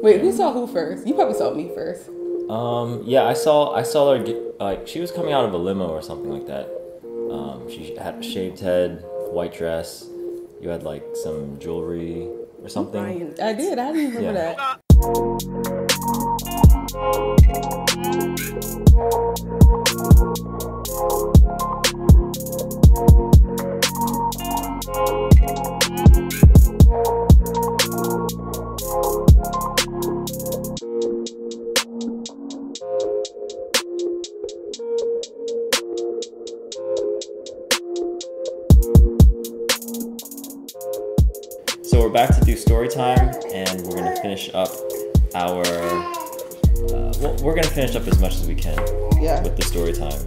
Wait, who saw who first? You probably saw me first. Yeah, I saw her get, like, she was coming out of a limo or something like that. She had a shaved head, white dress. You had like some jewelry or something. I did. I didn't remember that. So we're back to do story time, and we're gonna finish up our. Well, we're gonna finish up as much as we can. Yeah. With the story time.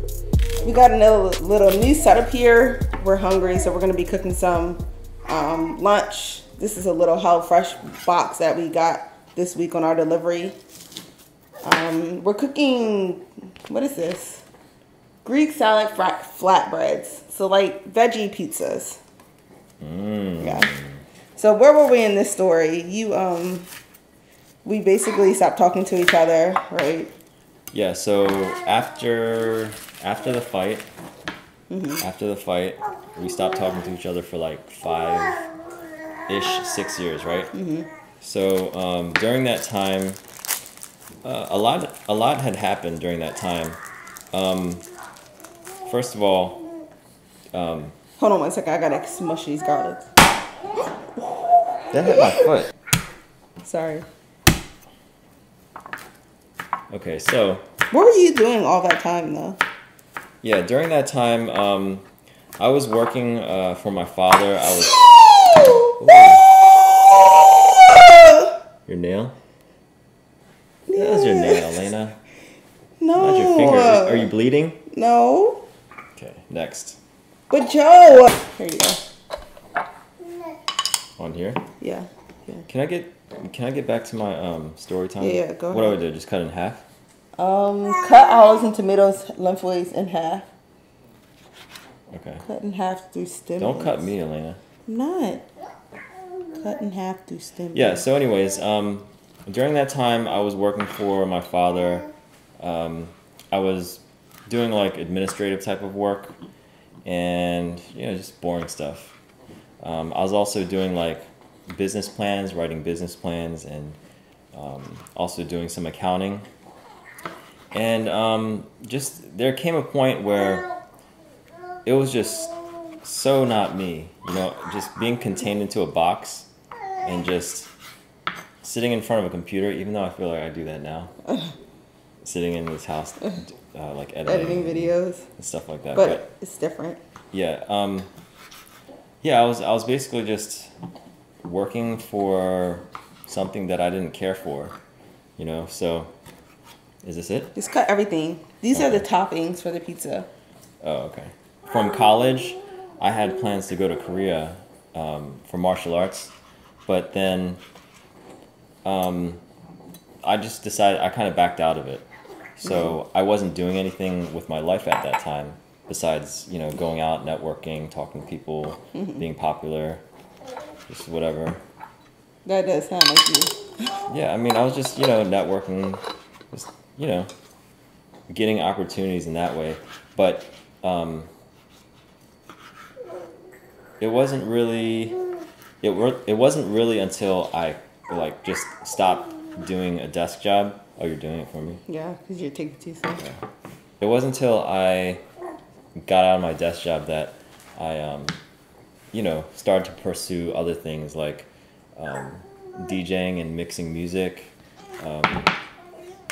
We got another little new setup here. We're hungry, so we're gonna be cooking some lunch. This is a little HelloFresh box that we got this week on our delivery. We're cooking. What is this? Greek salad flatbreads. So like veggie pizzas. Yeah. So where were we in this story? We basically stopped talking to each other, right? Yeah. So after the fight, we stopped talking to each other for like 6 years, right? So during that time, a lot had happened during that time. First of all, hold on one second. I gotta smush these garlics. That hit my foot. Sorry. Okay, so. What were you doing all that time, though? Yeah, during that time, I was working for my father. I was. Your nail? Yeah. That was your nail, Alena. No. Not your finger. Are you bleeding? No. Okay, next. But Joe. Here you go. On here? Yeah. Can I get back to my story time? Yeah, go ahead. What do I do? Just cut it in half? Cut olives and tomatoes lengthways in half. Okay. Cut in half through stem. Don't cut me, Alena. I'm not. Cut in half through stem. Yeah, so anyways, during that time I was working for my father. I was doing like administrative type of work and just boring stuff. I was also doing like business plans, writing business plans, and also doing some accounting. And just there came a point where it was just so not me, just being contained into a box and just sitting in front of a computer, even though I feel like I do that now. Sitting in this house, like editing videos and stuff like that. But it's different. Yeah. Yeah, I was basically just working for something that I didn't care for, so is this it? Just cut everything. These are the toppings for the pizza. Oh, okay. From college, I had plans to go to Korea for martial arts, but then I just decided, I kind of backed out of it. So I wasn't doing anything with my life at that time besides, going out, networking, talking to people, being popular, just whatever. That does sound like you. Yeah, I mean, I was just, networking, just, getting opportunities in that way. But it wasn't really until I just stopped doing a desk job. Oh, you're doing it for me? Yeah, because you're taking too soon. Yeah. It wasn't until I got out of my desk job that I, started to pursue other things like DJing and mixing music,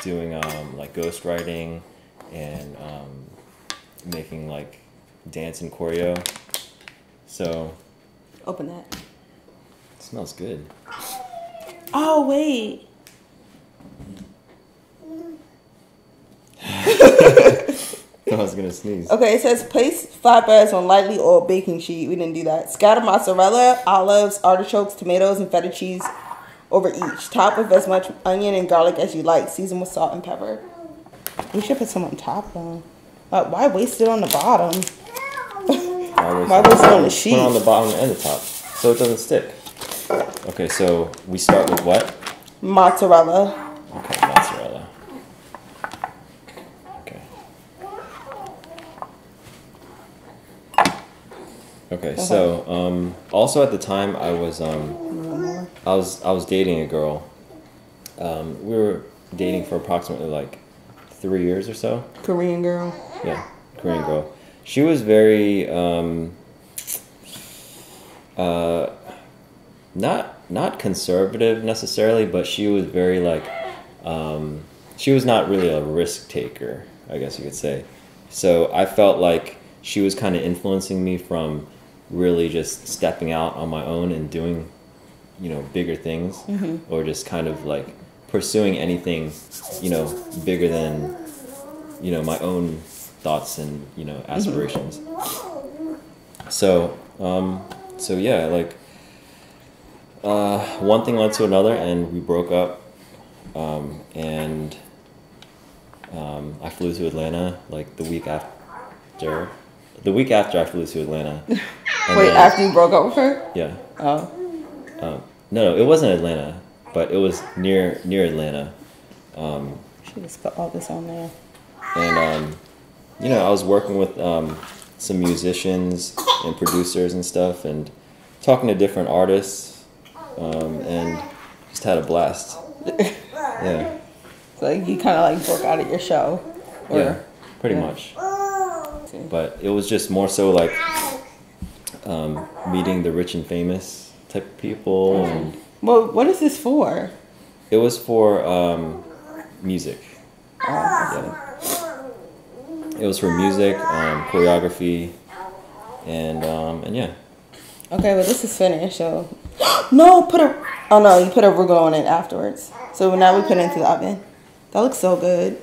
doing like ghostwriting and making like dance and choreo. So. Open that. It smells good. Oh, wait. I was gonna sneeze. Okay, it says place flatbreads on lightly oiled baking sheet. We didn't do that. Scatter mozzarella, olives, artichokes, tomatoes, and feta cheese over each. Top with as much onion and garlic as you like. Season with salt and pepper. We should put some on top though. Why waste it on the bottom? Why waste it on the sheet? Put it on the bottom and the top so it doesn't stick. Okay, so we start with what? Mozzarella. Okay, mozzarella. Okay. Okay, so also at the time I was dating a girl. We were dating for approximately like 3 years or so. Korean girl. Yeah, Korean girl. She was very not conservative necessarily, but she was very like she was not really a risk taker, I guess you could say. So I felt like she was kind of influencing me from really just stepping out on my own and doing, you know, bigger things, or just kind of like pursuing anything, you know, bigger than, you know, my own thoughts and, you know, aspirations. So yeah, like one thing led to another, and we broke up, and I flew to Atlanta like the week after I flew to Atlanta. Wait, after you broke up with her? Yeah. Oh. No, it wasn't Atlanta, but it was near Atlanta. Should just put all this on there. And you know, I was working with some musicians and producers and stuff, and talking to different artists, and just had a blast. Yeah. So you kind of like broke out of your show. Or, yeah, pretty much. But it was just more so like meeting the rich and famous type of people. And well, what is this for? it was for music. Oh. Yeah. It was for music, choreography, and yeah. Okay, well this is finished, so no, you put arugula on it afterwards. So now we put it into the oven. That looks so good.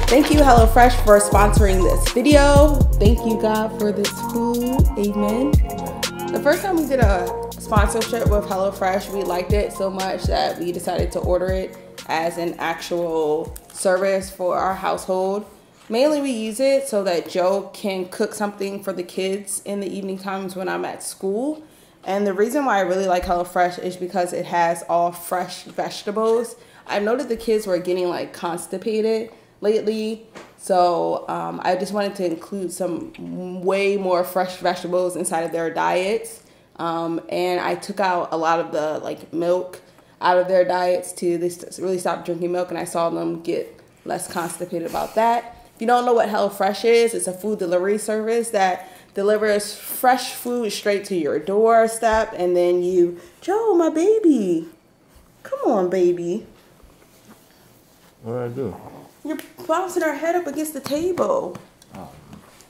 Thank you, HelloFresh, for sponsoring this video. Thank you, God, for this food. Amen. The first time we did a sponsorship with HelloFresh, we liked it so much that we decided to order it as an actual service for our household. Mainly we use it so that Joe can cook something for the kids in the evening times when I'm at school. And the reason why I really like HelloFresh is because it has all fresh vegetables. I've noticed the kids were getting like constipated lately, so I just wanted to include some way more fresh vegetables inside of their diets, and I took out a lot of the like milk out of their diets too. They really stopped drinking milk, and I saw them get less constipated about that. If you don't know what HelloFresh is, it's a food delivery service that delivers fresh food straight to your doorstep, and then Joe, my baby, come on, baby. What did I do? You're bouncing our head up against the table. Oh.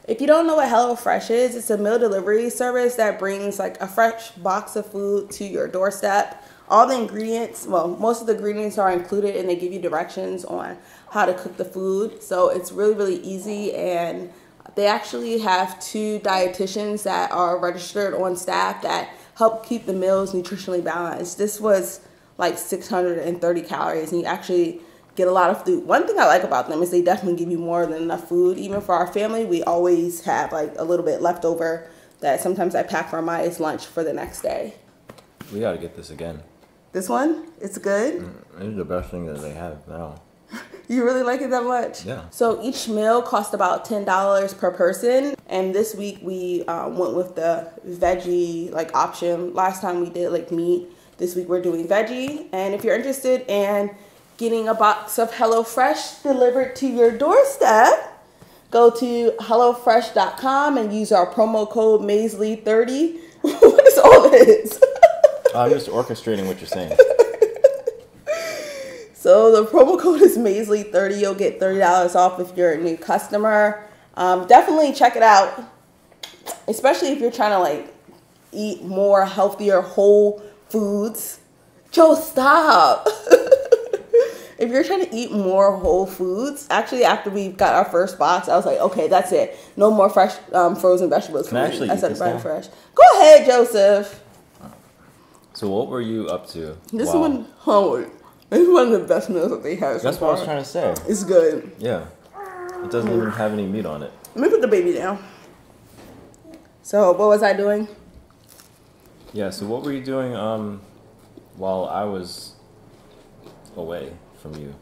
If you don't know what HelloFresh is, it's a meal delivery service that brings like a fresh box of food to your doorstep. All the ingredients, well, most of the ingredients are included, and they give you directions on how to cook the food. So it's really, really easy, and they actually have 2 dietitians that are registered on staff that help keep the meals nutritionally balanced. This was like 630 calories, and you actually get a lot of food. One thing I like about them is they definitely give you more than enough food. Even for our family, we always have like a little bit left over that sometimes I pack for Maya's lunch for the next day. We gotta get this again. This one? It's good? It's the best thing that they have now. You really like it that much? Yeah. So each meal cost about $10 per person. And this week we went with the veggie like option. Last time we did like meat. This week we're doing veggie. And if you're interested in getting a box of HelloFresh delivered to your doorstep, go to HelloFresh.com and use our promo code MAZELEE30. What is all this? I'm just orchestrating what you're saying. So the promo code is MAZELEE30. You'll get $30 off if you're a new customer. Definitely check it out, especially if you're trying to like eat more healthier whole foods. Joe, stop. If you're trying to eat more whole foods, actually after we got our first box, I was like, okay, that's it. No more fresh frozen vegetables for me. I said buy fresh. Go ahead, Joseph. So what were you up to? This one hungry. It's one of the best meals that they have. That's what I was trying to say. It's good. Yeah. It doesn't even have any meat on it. Let me put the baby down. So what was I doing? Yeah, so what were you doing while I was away from you?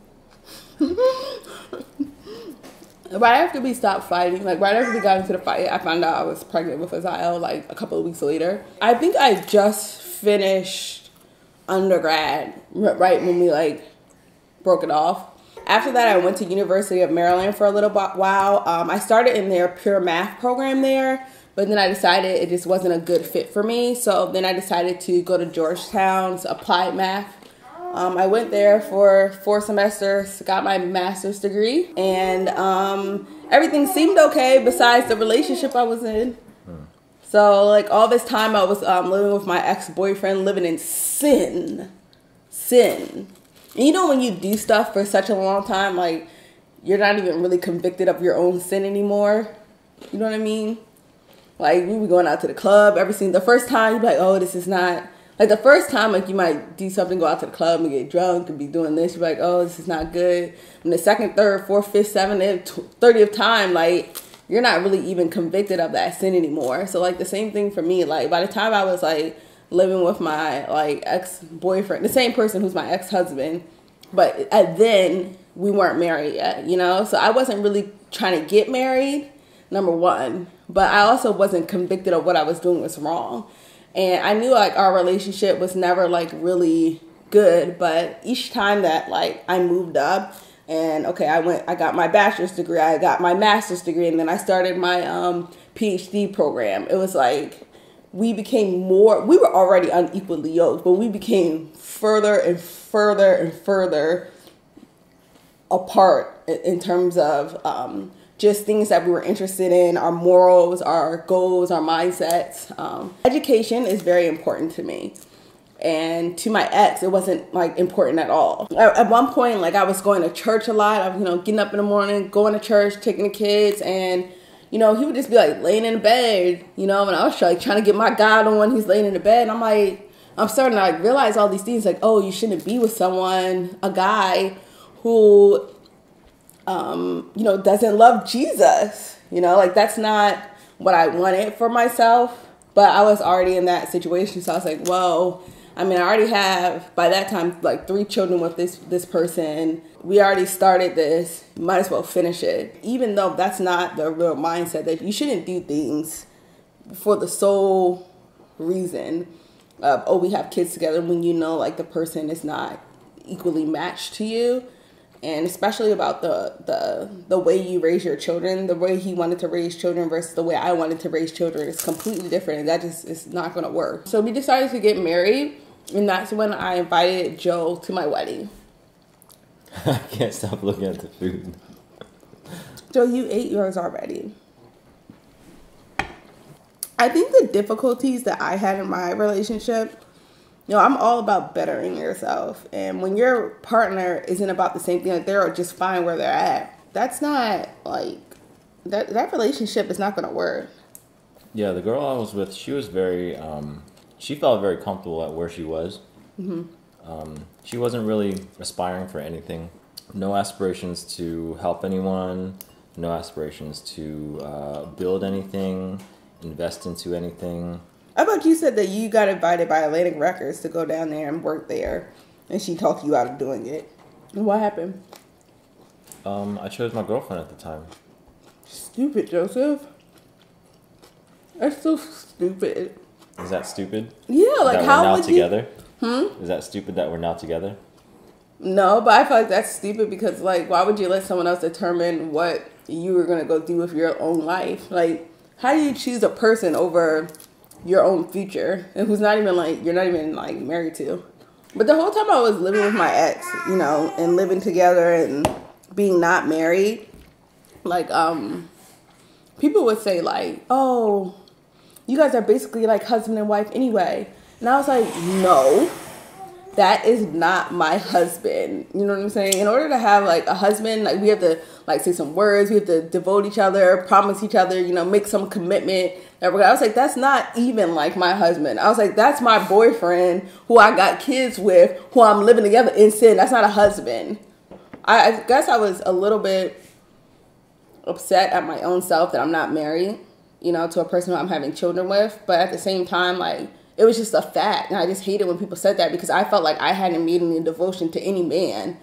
Right after we stopped fighting, like right after we got into the fight, I found out I was pregnant with Aziel like a couple of weeks later. I think I just finished undergrad right when we like broke it off. After that, I went to University of Maryland for a little while. I started in their pure math program there, but then I decided it just wasn't a good fit for me. So then I decided to go to Georgetown's applied math. I went there for 4 semesters, got my master's degree, and everything seemed okay besides the relationship I was in. So like all this time I was living with my ex-boyfriend, living in sin. And you know when you do stuff for such a long time, like you're not even really convicted of your own sin anymore. You know what I mean? Like we were going out to the club the first time you'd be like, oh, this is not... Like, the first time, like, you might do something, go out to the club and get drunk and be doing this. You're like, oh, this is not good. And the second, third, fourth, fifth, seventh, 30th time, like, you're not really even convicted of that sin anymore. So, like, the same thing for me. Like, by the time I was, like, living with my, like, ex-boyfriend, the same person who's my ex-husband, but then we weren't married yet, you know? So I wasn't really trying to get married, number one. But I also wasn't convicted of what I was doing was wrong. And I knew like our relationship was never like really good, but each time that like I moved up and okay, I got my bachelor's degree, I got my master's degree, and then I started my PhD program. It was like we were already unequally yoked, but we became further and further and further apart in terms of just things that we were interested in, our morals, our goals, our mindsets. Education is very important to me. And to my ex, it wasn't like important at all. At one point, like I was going to church a lot. I was, getting up in the morning, going to church, taking the kids, and he would just be like laying in the bed, and I was like trying to get my God on when he's laying in the bed. And I'm like, I'm starting to like realize all these things, like, oh, you shouldn't be with a guy who doesn't love Jesus, like that's not what I wanted for myself, but I was already in that situation. So I was like, well, I already have, by that time, like 3 children with this person. We already started this, might as well finish it. Even though that's not the real mindset, that you shouldn't do things for the sole reason of, oh, we have kids together, when like the person is not equally matched to you. And especially about the way you raise your children, the way he wanted to raise children versus the way I wanted to raise children is completely different. And that just is not going to work. So we decided to get married. And that's when I invited Joe to my wedding. I can't stop looking at the food. Joe, you ate yours already. I think the difficulties that I had in my relationship, I'm all about bettering yourself. And when your partner isn't about the same thing, like they're just fine where they're at, that's not like, that relationship is not going to work. Yeah, the girl I was with, she was very, she felt very comfortable at where she was. Mm-hmm. She wasn't really aspiring for anything. No aspirations to help anyone. No aspirations to build anything, invest into anything. I thought you said that you got invited by Atlantic Records to go down there and work there, and she talked you out of doing it. And what happened? I chose my girlfriend at the time. Stupid, Joseph. That's so stupid. Is that stupid? Yeah, like how would you? Together? Is that stupid that we're not together? No, but I feel like that's stupid because, like, why would you let someone else determine what you were gonna go do with your own life? Like, how do you choose a person over your own future and who's not even like you're not even like married to? But the whole time I was living with my ex, and living together and being not married, like people would say like, oh, you guys are basically like husband and wife anyway. And I was like, no, that is not my husband. You know what I'm saying? In order to have like a husband, like we have to like say some words, we have to devote each other, promise each other, you know, make some commitment. I was like, that's not even like my husband. I was like, that's my boyfriend who I got kids with, who I'm living together in sin. That's not a husband. I guess I was a little bit upset at my own self that I'm not married, you know, to a person who I'm having children with. But at the same time, like, it was just a fact. And I just hated when people said that because I felt like I hadn't made any devotion to any man.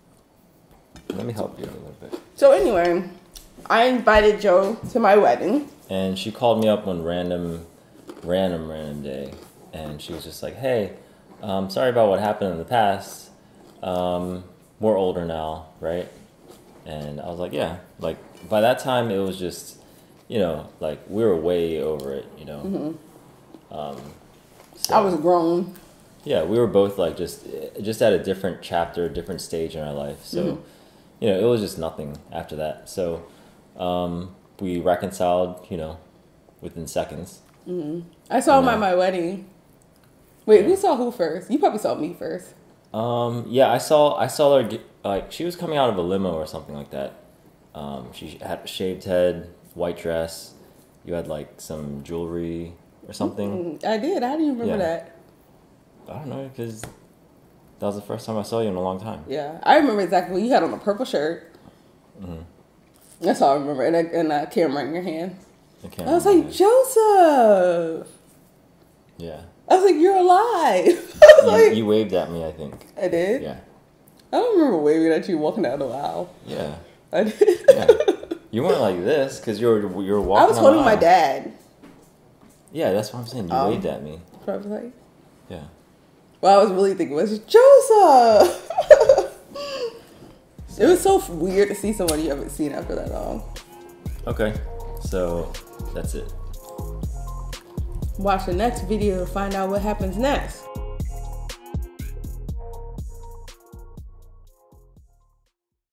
Let me help you a little bit. So anyway, I invited Joe to my wedding. And she called me up one random day. And she was just like, hey, sorry about what happened in the past. We're older now, right? And I was like, yeah. Like, by that time, it was just, you know, like, we were way over it, you know? So, I was grown. Yeah, we were both like just at a different chapter, different stage in our life. So, you know, it was just nothing after that. So, we reconciled, you know, within seconds. I saw him at my wedding. Wait, who saw who first? You probably saw me first. Yeah, I saw her like she was coming out of a limo or something like that. She had a shaved head, white dress. You had like some jewelry or something. I did. How do you remember that? I don't know, because that was the first time I saw you in a long time. Yeah, I remember exactly what you had on, a purple shirt. That's all I remember. And a camera in your hand. I was like, Joseph. Yeah. I was like, you're alive. You waved at me, I think. I did? Yeah. I don't remember waving at you walking down the aisle. Yeah. I did. Yeah. You weren't like this because you were walking. I was holding my dad. Yeah, that's what I'm saying. You waved at me. Probably. Yeah. Well, I was really thinking, was Joseph? It was so weird to see somebody you haven't seen after that long. Okay, so that's it. Watch the next video to find out what happens next.